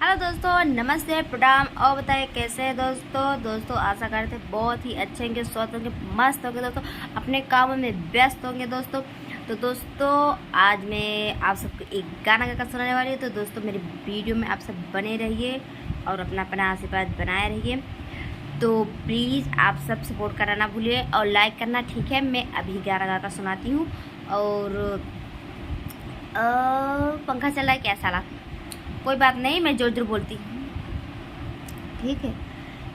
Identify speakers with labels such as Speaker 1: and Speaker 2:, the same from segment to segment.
Speaker 1: Hello दोस्तों, नमस्ते, प्रणाम। और बताइए कैसे हैं दोस्तों। आशा करते हैं बहुत ही अच्छे होंगे, स्वस्थ होंगे, मस्त होंगे दोस्तों, अपने कामों में व्यस्त होंगे दोस्तों। तो दोस्तों आज मैं आप सबको एक गाना गाकर सुनाने वाली हूँ। तो दोस्तों मेरी वीडियो में आप सब बने रहिए और अपना आशीर्वाद बनाए रहिए। तो प्लीज़ आप सब सपोर्ट करना ना भूलिए और लाइक करना, ठीक है। मैं अभी गाना गाकर सुनाती हूँ। और पंखा चल रहा है क्या साला, कोई बात नहीं, मैं जोर जोर बोलती हूँ, ठीक है।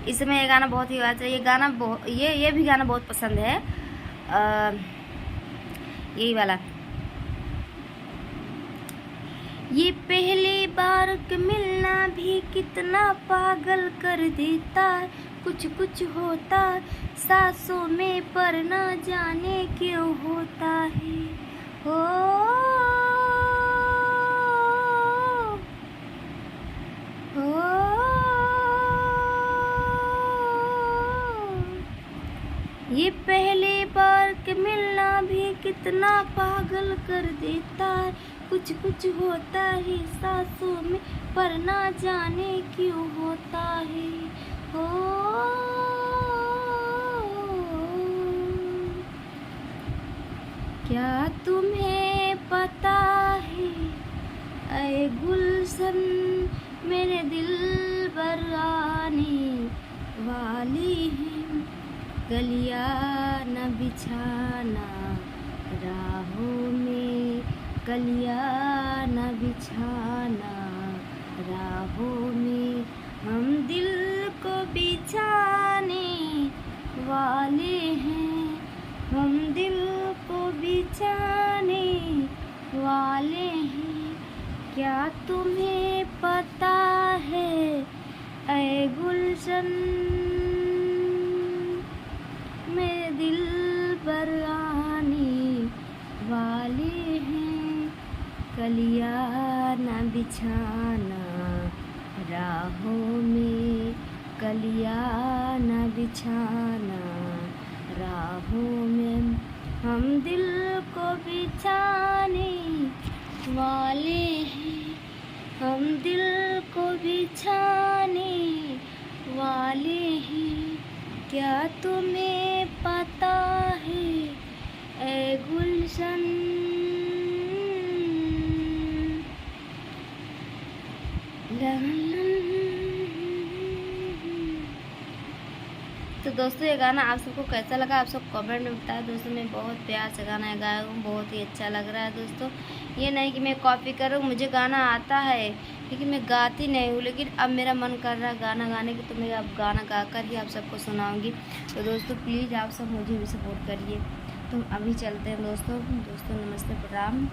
Speaker 1: इस समय ये गाना बहुत ही अच्छा, ये गाना ये भी गाना बहुत पसंद है। यही वाला, ये पहली बार के मिलना भी कितना पागल कर देता है। कुछ कुछ होता सांसों में पर ना जाने क्यों होता है। हो ये पहली बार के मिलना भी कितना पागल कर देता है। कुछ कुछ होता है सांसों में पर ना जाने क्यों होता है। हो क्या तुम्हें पता है ऐ गुलशन, मेरे दिल पर आने वाली है। गलियां न बिछाना राहों में, गलियां न बिछाना राहों में। हम दिल को बिछाने वाले हैं, हम दिल को बिछाने वाले हैं। क्या तुम्हें पता है ऐ गुलशन, मेरे दिल पर आने वाले हैं। कलियां न बिछाना राहों में, कलियां न बिछाना राहों में। हम दिल को बिछाने वाले हैं, हम दिल को बिछाने वाले हैं। क्या तुम्हें पता है ऐ गुलशन। तो दोस्तों ये गाना आप सबको कैसा लगा, आप सब कमेंट में बताएं दोस्तों। मैं बहुत प्यार से गाना गाया हूँ, बहुत ही अच्छा लग रहा है दोस्तों। ये नहीं कि मैं कॉपी करूँ, मुझे गाना आता है लेकिन मैं गाती नहीं हूँ। लेकिन अब मेरा मन कर रहा है गाना गाने की, तो मैं अब गाना गा कर ही आप सबको सुनाऊँगी। तो दोस्तों प्लीज़ आप सब मुझे भी सपोर्ट करिए। तो अभी चलते हैं दोस्तों। नमस्ते, प्रणाम।